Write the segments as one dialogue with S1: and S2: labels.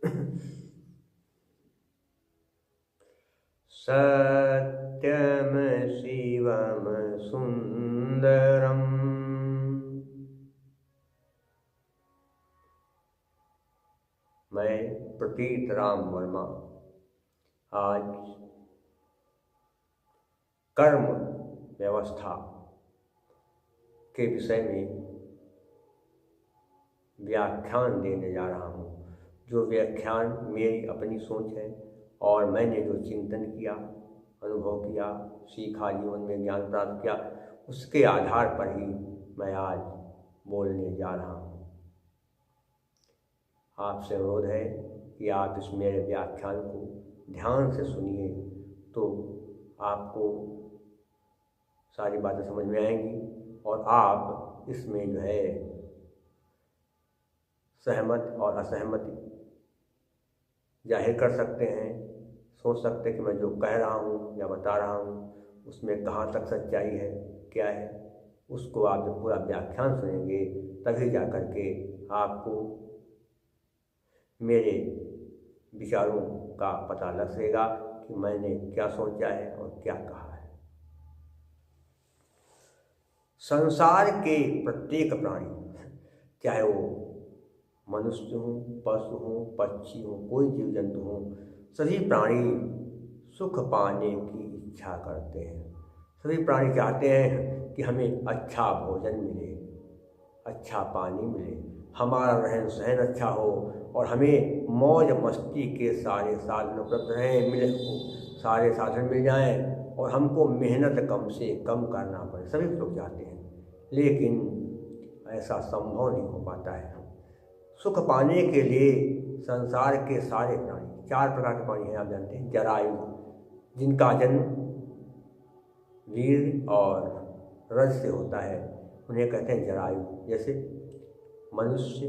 S1: सत्यम शिवम सुंदरम। मैं प्रतीत राम वर्मा आज कर्म व्यवस्था के विषय में व्याख्यान देने जा रहा हूँ। जो व्याख्यान मेरी अपनी सोच है और मैंने जो चिंतन किया, अनुभव किया, सीखा, जीवन में ज्ञान प्राप्त किया, उसके आधार पर ही मैं आज बोलने जा रहा हूँ। आपसे अनुरोध है कि आप इस मेरे व्याख्यान को ध्यान से सुनिए, तो आपको सारी बातें समझ में आएंगी और आप इसमें जो है सहमत और असहमति जाहिर कर सकते हैं, सोच सकते हैं कि मैं जो कह रहा हूँ या बता रहा हूँ उसमें कहाँ तक सच्चाई है, क्या है। उसको आप जब पूरा व्याख्यान सुनेंगे तभी जा कर के आपको मेरे विचारों का पता लग सकेगा कि मैंने क्या सोचा है और क्या कहा है। संसार के प्रत्येक प्राणी, चाहे वो मनुष्य हो, पशु हो, पक्षी हो, कोई जीव जंतु हो, सभी प्राणी सुख पाने की इच्छा करते हैं। सभी प्राणी चाहते हैं कि हमें अच्छा भोजन मिले, अच्छा पानी मिले, हमारा रहन सहन अच्छा हो और हमें मौज मस्ती के सारे साधन उपलब्ध रहें, मिले सारे साधन मिल जाएं और हमको मेहनत कम से कम करना पड़े। सभी लोग चाहते हैं, लेकिन ऐसा संभव नहीं हो पाता है। सुख पाने के लिए संसार के सारे प्राणी, 4 प्रकार के प्राणी हैं, आप जानते हैं। जरायु, जिनका जन्म वीर और रज से होता है, उन्हें कहते हैं जरायु। जैसे मनुष्य,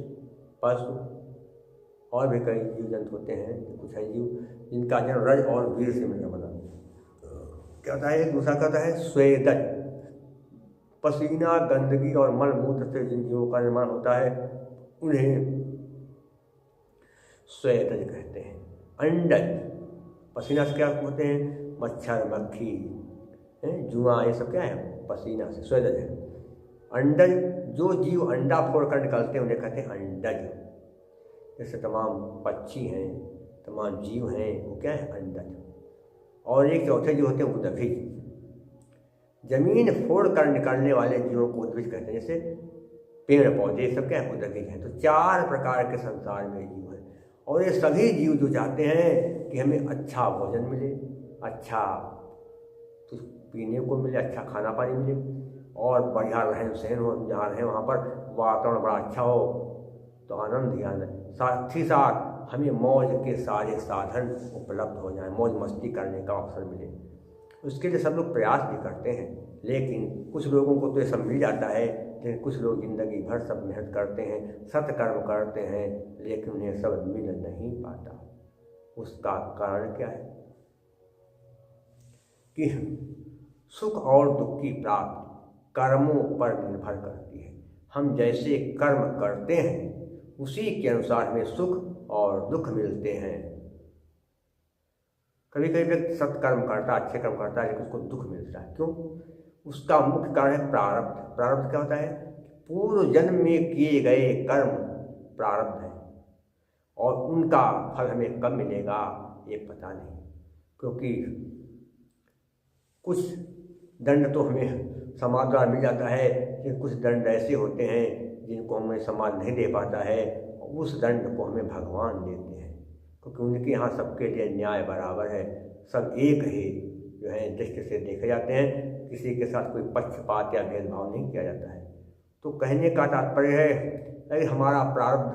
S1: पशु और भी कई जीव जंतु होते हैं, कुछ है जीव जिनका जन्म रज और वीर से मिलकर बना। क्या होता है? दूसरा कहता है स्वेदज, पसीना, गंदगी और मल मूत्र से जिन जीवों का निर्माण होता है उन्हें स्वेदज कहते हैं। अंडज, पसीना से क्या होते हैं? मच्छर, मक्खी, जुआ, ये सब क्या है? पसीना से, स्वेदज है। अंडज, जो जीव अंडा फोड़कर निकलते हैं उन्हें कहते हैं अंडज। जैसे तमाम पक्षी हैं, तमाम जीव हैं, वो क्या है? अंडज। और एक चौथे जो होते हैं उद्भिज, जमीन फोड़ कर निकलने वाले जीवों को उद्भिज कहते हैं। जैसे पेड़ पौधे, सब क्या है? उद्भिज हैं। तो 4 प्रकार के संसार में जीव हैं और ये सभी जीव जो चाहते हैं कि हमें अच्छा भोजन मिले, अच्छा कुछ पीने को मिले, अच्छा खाना पानी मिले और बढ़िया रहन सहन हो, जहाँ रहें वहाँ पर वातावरण बड़ा अच्छा हो तो आनंद ही आनंद। साथ ही साथ हमें मौज के सारे साधन उपलब्ध हो जाएं, मौज मस्ती करने का अवसर मिले। उसके लिए सब लोग प्रयास भी करते हैं, लेकिन कुछ लोगों को तो ये सब मिल जाता है, लेकिन कुछ लोग जिंदगी भर सब मेहनत करते हैं, सत्कर्म करते हैं, लेकिन उन्हें सब मिल नहीं पाता। उसका कारण क्या है? कि सुख और दुख की प्राप्ति कर्मों पर निर्भर करती है। हम जैसे कर्म करते हैं उसी के अनुसार हमें सुख और दुख मिलते हैं। कभी कभी व्यक्ति सत्कर्म करता है, अच्छे कर्म करता है, लेकिन उसको दुख मिलता है। क्यों? उसका मुख्य कारण है प्रारब्ध। प्रारब्ध क्या होता है? पूर्व जन्म में किए गए कर्म प्रारब्ध है और उनका फल हमें कब मिलेगा ये पता नहीं। क्योंकि कुछ दंड तो हमें समाज द्वारा मिल जाता है, लेकिन कुछ दंड ऐसे होते हैं जिनको हमें समाज नहीं दे पाता है, उस दंड को हमें भगवान देते हैं। क्योंकि उनके यहाँ सबके लिए न्याय बराबर है, सब एक ही जो है दृष्टि से देखे जाते हैं, किसी के साथ कोई पक्षपात या भेदभाव नहीं किया जाता है। तो कहने का तात्पर्य है अरे हमारा प्रारब्ध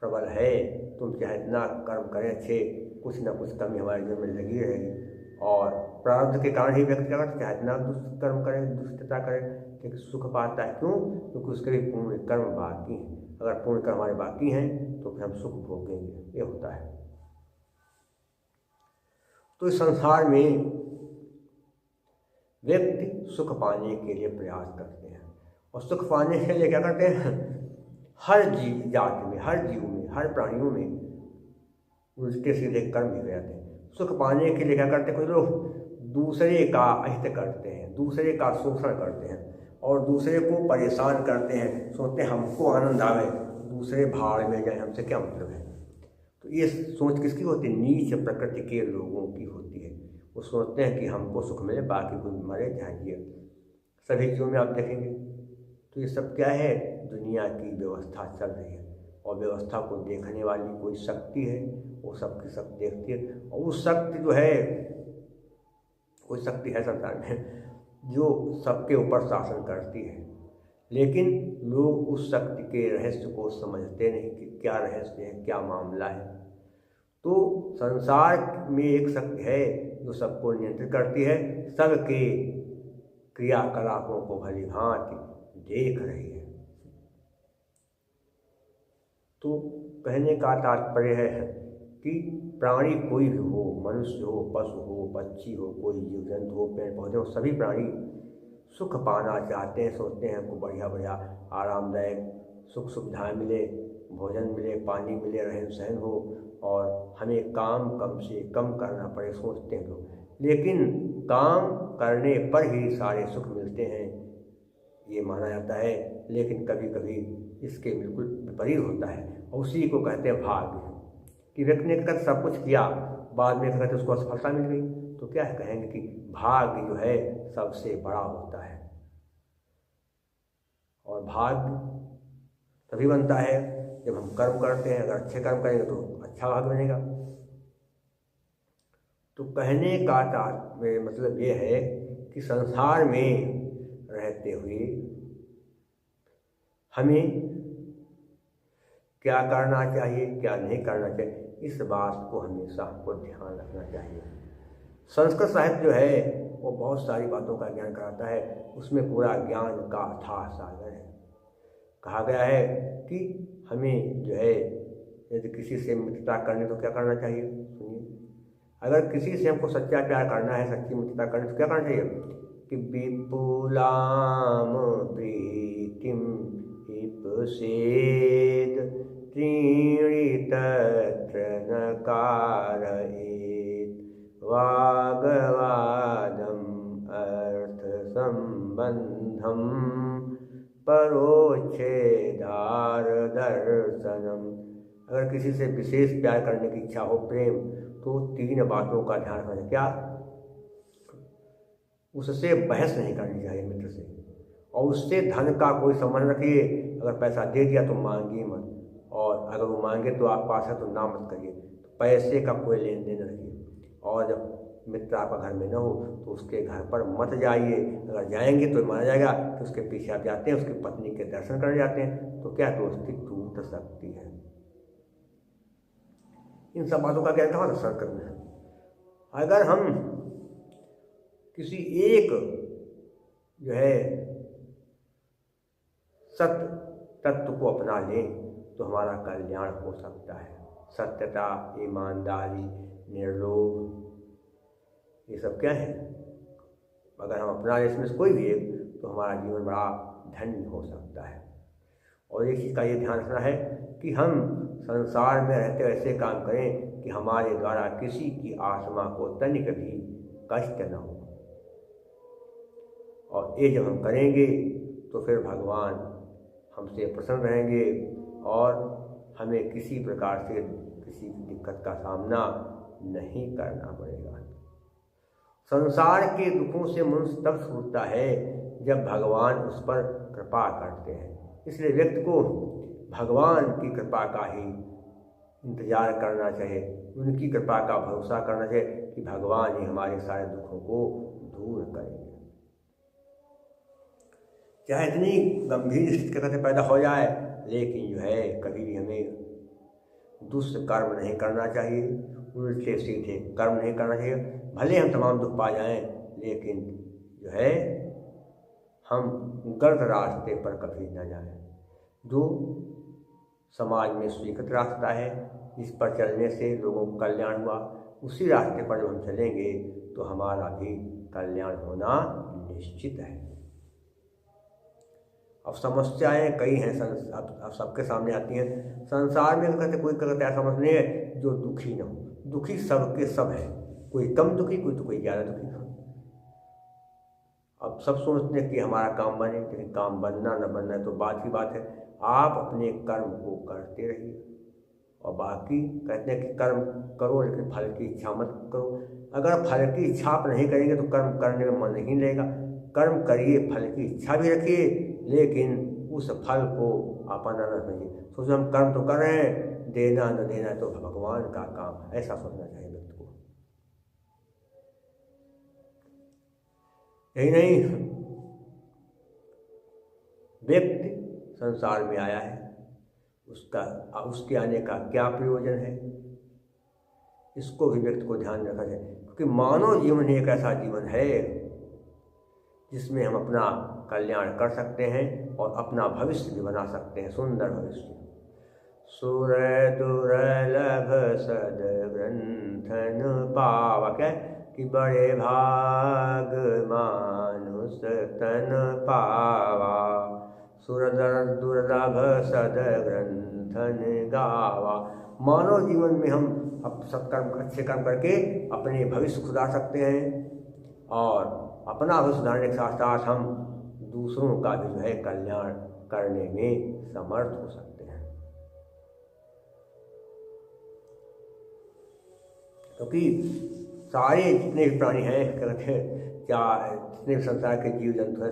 S1: प्रबल है, तुम चाहे इतना कर्म करें अच्छे, कुछ ना कुछ कमी हमारे जीवन में लगी रहेगी। और प्रारब्ध के कारण ही व्यक्ति क्या करता है? चाहे इतना दुष्कर्म करें, दुष्टता करें, लेकिन सुख पाता है। क्यों? क्योंकि उसके लिए पुण्य कर्म बाकी हैं। अगर पुण्य कर्म हमारे बाकी हैं तो फिर हम सुख भोगेंगे, ये होता है। तो इस संसार में व्यक्ति सुख पाने के लिए प्रयास करते हैं और सुख पाने के लिए क्या करते हैं? हर जीव जाति में, हर जीव में, हर प्राणियों में उल्टे सीधे कर्म ही जाते हैं। सुख पाने के लिए क्या करते हैं कुछ लोग, दूसरे का अहित करते हैं, दूसरे का शोषण करते हैं और दूसरे को परेशान करते हैं, सोचते हैं हमको आनंद आवे, दूसरे भाड़ में जाए, हमसे क्या मतलब है। तो ये सोच किसकी होती है? नीच प्रकृति के लोगों की होती है। वो सोचते हैं कि हमको सुख मिले, बाकी कोई मरे जाइए। सभी जीवों में आप देखेंगे तो ये सब क्या है? दुनिया की व्यवस्था चल रही है और व्यवस्था को देखने वाली कोई शक्ति है, वो सबकी सब देखती है। और वो शक्ति जो है, कोई शक्ति है संसार में जो सबके ऊपर शासन करती है, लेकिन लोग उस शक्ति के रहस्य को समझते नहीं कि क्या रहस्य है, क्या मामला है। तो संसार में एक शक्ति है जो सबको नियंत्रित करती है, सबके क्रियाकलापों को भली भांति देख रही है। तो कहने का तात्पर्य है कि प्राणी कोई भी हो, मनुष्य हो, पशु हो, पक्षी हो, कोई जीव जंतु हो, पेड़ पौधे हो, सभी प्राणी सुख पाना चाहते हैं, सोचते हैं हमको बढ़िया बढ़िया आरामदायक सुख सुविधाएं मिले, भोजन मिले, पानी मिले, रहन सहन हो और हमें काम कम से कम करना पड़े, सोचते हैं लोग। लेकिन काम करने पर ही सारे सुख मिलते हैं ये माना जाता है, लेकिन कभी कभी इसके बिल्कुल विपरीत होता है और उसी को कहते हैं भाग्य। कि व्यक्ति ने कर सब कुछ किया, बाद में कहते उसको असफलता मिल गई, तो क्या है? कहेंगे कि भाग्य जो है सबसे बड़ा होता है और भाग्य तभी बनता है जब हम कर्म करते हैं। अगर अच्छे कर्म करेंगे तो अच्छा भाग्य बनेगा। तो कहने का तात्पर्य मतलब ये है कि संसार में रहते हुए हमें क्या करना चाहिए, क्या नहीं करना चाहिए, इस बात को हमेशा हमको ध्यान रखना चाहिए। संस्कृत साहित्य जो है वो बहुत सारी बातों का ज्ञान कराता है, उसमें पूरा ज्ञान का अथाह सागर है। कहा गया है कि हमें जो है यदि किसी से मित्रता करनी तो क्या करना चाहिए? सुनिए, अगर किसी से हमको सच्चा प्यार करना है, सच्ची मित्रता करनी तो क्या करना चाहिए? कि विपुलाम प्रीतिम इप्सेद त्रीणि तत्र न कारयेत् वाग्वादम अर्थ संबंधम परोच्छेदार दर्शनम। अगर किसी से विशेष प्यार करने की इच्छा हो, प्रेम, तो 3 बातों का ध्यान रखना। क्या? उससे बहस नहीं करनी चाहिए मित्र से, और उससे धन का कोई संबंध रखिए। अगर पैसा दे दिया तो मांगिए मत, और अगर वो मांगे तो आप पास है तो ना मत करिए। तो पैसे का कोई लेन देन रखिए। और जब मित्र आपका घर में न हो तो उसके घर पर मत जाइए। अगर जाएंगे तो माना जाएगा कि उसके पीछे आप जाते हैं, उसकी पत्नी के दर्शन करने जाते हैं, तो क्या दोस्ती टूट सकती है। इन सब बातों का क्या ध्यान रखना है। अगर हम किसी एक जो है सत्य तत्व को अपना लें तो हमारा कल्याण हो सकता है। सत्यता, ईमानदारी, निर्लोभ, ये सब क्या है? अगर हम अपना लें इसमें से कोई भी एक, तो हमारा जीवन बड़ा धन्य हो सकता है। और एक चीज़ का ये ध्यान रखना है कि हम संसार में रहते ऐसे काम करें कि हमारे द्वारा किसी की आत्मा को तनिक भी कष्ट न हो। और ये जब हम करेंगे तो फिर भगवान हमसे प्रसन्न रहेंगे और हमें किसी प्रकार से किसी दिक्कत का सामना नहीं करना पड़ेगा। संसार के दुखों से मनुष्य तब छूटता है जब भगवान उस पर कृपा करते हैं। इसलिए व्यक्ति को भगवान की कृपा का ही इंतजार करना चाहिए, उनकी कृपा का भरोसा करना चाहिए कि भगवान ही हमारे सारे दुखों को दूर करेंगे। चाहे इतनी गंभीर स्थिति पैदा हो जाए, लेकिन जो है कभी भी हमें दुष्कर्म नहीं करना चाहिए, उल्टे सीधे कर्म नहीं करना चाहिए। भले हम तमाम दुख पा जाएं, लेकिन जो है हम गलत रास्ते पर कभी न जाएं। जो समाज में स्वीकृत रास्ता है, जिस पर चलने से लोगों को कल्याण हुआ, उसी रास्ते पर जब हम चलेंगे तो हमारा भी कल्याण होना निश्चित है। अब समस्याएं कई हैं, अब सबके सामने आती हैं। संसार में कहते कोई कहते ऐसा समझ नहीं है जो दुखी न हो। दुखी सबके सब है, कोई कम दुखी, कोई ज़्यादा दुखी। अब सब सोचते हैं कि हमारा काम बने, लेकिन काम बनना न बनना तो बात ही बात है। आप अपने कर्म को करते रहिए, और बाकी कहते हैं कि कर्म करो लेकिन फल की इच्छा मत करो। अगर फल की इच्छा आप नहीं करेंगे तो कर्म करने में मन नहीं लगेगा। कर्म करिए, फल की इच्छा भी रखिए, लेकिन उस फल को अपना न समझिए। सोचो हम कर्म तो कर रहे हैं, देना न देना तो भगवान का काम है, ऐसा सोचना चाहिए व्यक्ति को। यही नहीं, व्यक्ति संसार में आया है, उसके आने का क्या प्रयोजन है, इसको भी व्यक्ति को ध्यान रखना चाहिए। क्योंकि मानव जीवन ही एक ऐसा जीवन है जिसमें हम अपना कल्याण कर सकते हैं और अपना भविष्य भी बना सकते हैं, सुंदर भविष्य। सुर दुर्लभ सद ग्रंथन पावा, क्या कि बड़े भाग मानुष तन पावा। सुर दुर्लभ सद ग्रंथन गावा। मानव जीवन में हम अब सत्कर्म, अच्छे कर्म करके अपने भविष्य सुधार सकते हैं, और अपना भविष्य सुधारने के साथ साथ हम दूसरों का भी जो है कल्याण करने में समर्थ हो सकते हैं। क्योंकि सारे जितने भी प्राणी हैं, कहते हैं क्या, जितने भी संसार के जीव जंतु हैं,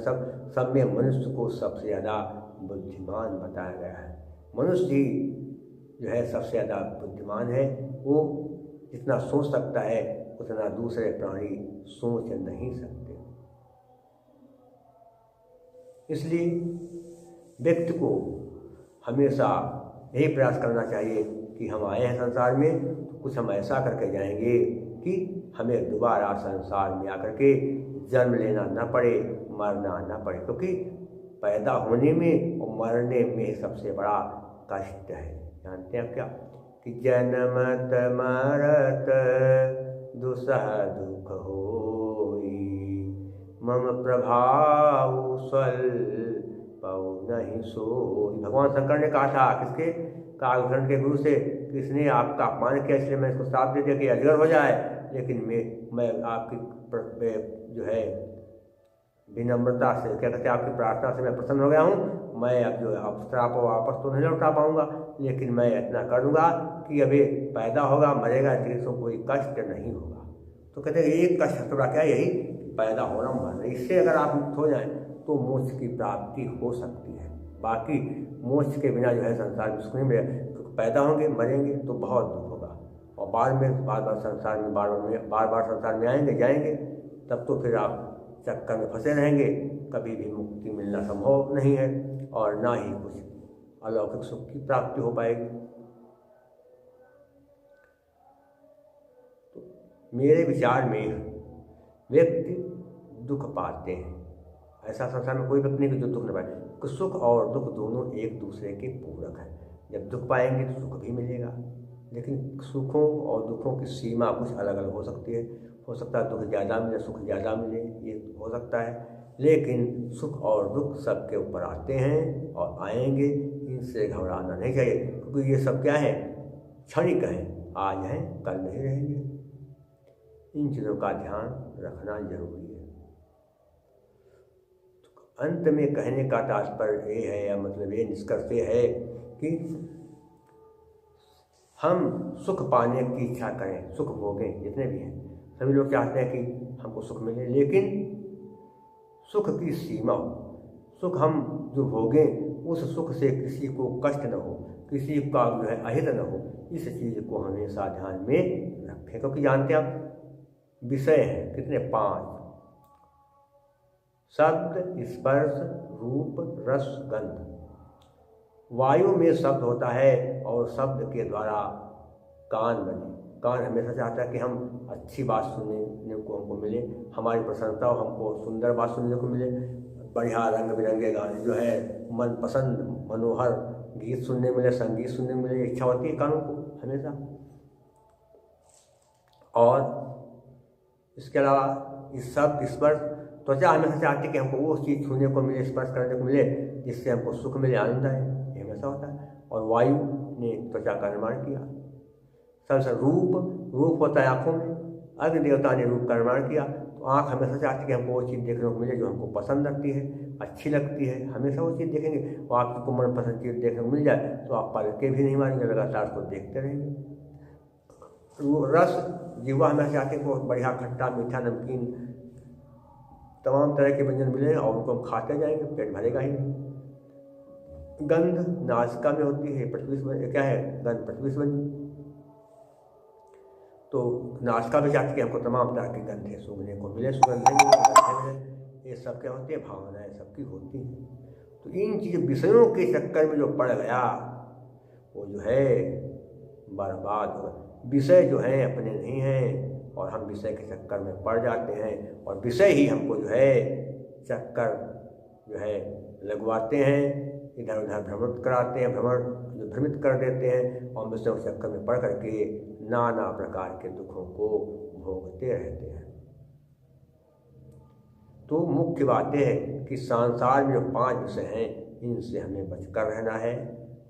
S1: सब में मनुष्य को सबसे ज़्यादा बुद्धिमान बताया गया है। मनुष्य ही जो है सबसे ज़्यादा बुद्धिमान है। वो जितना सोच सकता है उतना दूसरे प्राणी सोच नहीं सकते। इसलिए व्यक्ति को हमेशा यही प्रयास करना चाहिए कि हम आए हैं संसार में तो कुछ हम ऐसा करके जाएंगे कि हमें दोबारा संसार में आकर के जन्म लेना न पड़े, मरना न पड़े। क्योंकि पैदा होने में और मरने में सबसे बड़ा कष्ट है। जानते हैं क्या कि जन्मत मरत दुसह दुख होई, मम प्रभाव स्वल्प नहीं सोई। भगवान शंकर ने कहा था किसके, कालखंड के गुरु से, किसने आपका अपमान किया इसलिए मैं इसको श्राप दे दिया कि अजगर हो जाए। लेकिन मैं आपकी जो है विनम्रता से, क्या कहते हैं, आपकी प्रार्थना से मैं प्रसन्न हो गया हूँ। मैं अब जो श्राप वापस तो नहीं लौटा पाऊंगा, लेकिन मैं इतना कर दूंगा कि अभी पैदा होगा मरेगा लेकिन इसको कोई कष्ट नहीं होगा। तो कहते हैं एक कष्ट थोड़ा क्या, यही पैदा होना मरना, इससे अगर आप मुक्त हो जाएं तो मोक्ष की प्राप्ति हो सकती है। बाकी मोक्ष के बिना जो है संसार में सुख नहीं मिलेगा। तो पैदा होंगे मरेंगे तो बहुत दुख होगा, और बार बार संसार में बार बार संसार में आएंगे जाएंगे, तब तो फिर आप चक्कर में फंसे रहेंगे। कभी भी मुक्ति मिलना संभव नहीं है, और ना ही कुछ अलौकिक सुख की प्राप्ति हो पाएगी। तो मेरे विचार में व्यक्ति दुख पाते हैं, ऐसा संसार में कोई व्यक्ति नहीं जो दुख न पाए। तो सुख और दुख दोनों एक दूसरे के पूरक हैं। जब दुख पाएंगे तो सुख भी मिलेगा, लेकिन सुखों और दुखों की सीमा कुछ अलग अलग हो सकती है। हो सकता है दुख ज़्यादा मिले, सुख ज़्यादा मिले, ये हो सकता है। लेकिन सुख और दुख सबके ऊपर आते हैं और आएंगे, इनसे घबराना नहीं चाहिए। क्योंकि ये सब क्या है, क्षणिक हैं, आज हैं कल नहीं रहेंगे। इन चीज़ों का ध्यान रखना जरूरी है। तो अंत में कहने का तात्पर्य ये है, या मतलब ये निष्कर्ष है कि हम सुख पाने की इच्छा करें, सुख भोगें, जितने भी हैं सभी लोग चाहते हैं कि हमको सुख मिले, लेकिन सुख की सीमा हो। सुख हम जो भोगें उस सुख से किसी को कष्ट न हो, किसी का जो है अहित न हो, इस चीज़ को हमेशा ध्यान में रखें। क्योंकि जानते हैं आप विषय हैं कितने, 5: शब्द, स्पर्श, रूप, रस, गंध। वायु में शब्द होता है और शब्द के द्वारा कान बने। कान हमेशा चाहता है कि हम अच्छी बात सुनने को हमको मिले, हमारी प्रसन्नता हो, हमको सुंदर बात सुनने को मिले, बढ़िया रंग बिरंगे गाने जो है मनपसंद मनोहर गीत सुनने मिले, संगीत सुनने मिले, इच्छा होती है कानों को हमेशा। और इसके अलावा इस शब्द, स्पर्श, त्वचा हमेशा चाहती है कि हमको वो चीज़ छूने को मिले, स्पर्श करने को मिले जिससे हमको सुख मिले, आनंद आए, ये हमेशा होता है। और वायु ने त्वचा का निर्माण किया। रूप होता है आँखों में। अग्नि देवता ने रूप का निर्माण किया, तो आँख हमेशा चाहती है कि हमको वो चीज़ देखने को मिले जो हमको पसंद लगती है, अच्छी लगती है, हमेशा वो चीज़ देखेंगे। और आपको मनपसंद चीज़ देखने को मिल जाए तो आप पलके भी नहीं मारेंगे, लगातार उसको देखते रहेंगे। रस, जीवा हमेशा चाहते हैं कि बढ़िया खट्टा मीठा नमकीन तमाम तरह के व्यंजन मिले और उनको हम खाते जाएंगे, पेट भरेगा ही नहीं। गंध नासिका में होती है, पृथ्वी से क्या है, गंध पृथ्वी से बनी, तो नासिका भी चाहती है हमको तमाम तरह की गंधें सूंघने को मिले, सुगंधें मिले। ये सब क्या होती है, भावनाएं सबकी होती हैं। तो इन चीज़ विषयों के चक्कर में जो पड़ गया वो जो है बर्बाद हो गया। विषय जो हैं अपने नहीं हैं और हम विषय के चक्कर में पड़ जाते हैं, और विषय ही हमको जो है चक्कर जो है लगवाते हैं, इधर उधर भ्रमित कराते हैं, भ्रमित कर देते हैं, और विषय के चक्कर में पड़ करके नाना प्रकार के दुखों को भोगते रहते हैं। तो मुख्य बात यह है कि संसार में जो 5 विषय हैं इनसे हमें बचकर रहना है,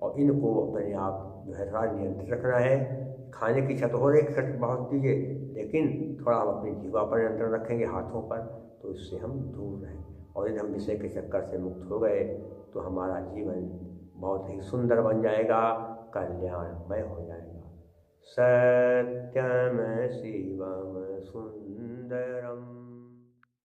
S1: और इनको अपने आप जो है थोड़ा नियंत्रित रखना है। खाने की इच्छा तो हो रही है बहुत चीज़ें, लेकिन थोड़ा हम अपनी जीवा पर नियंत्रण रखेंगे, हाथों पर, तो इससे हम दूर रहें। और यदि हम विषय के चक्कर से मुक्त हो गए तो हमारा जीवन बहुत ही सुंदर बन जाएगा, कल्याणमय हो जाएगा। सत्यम शिवम सुंदरम।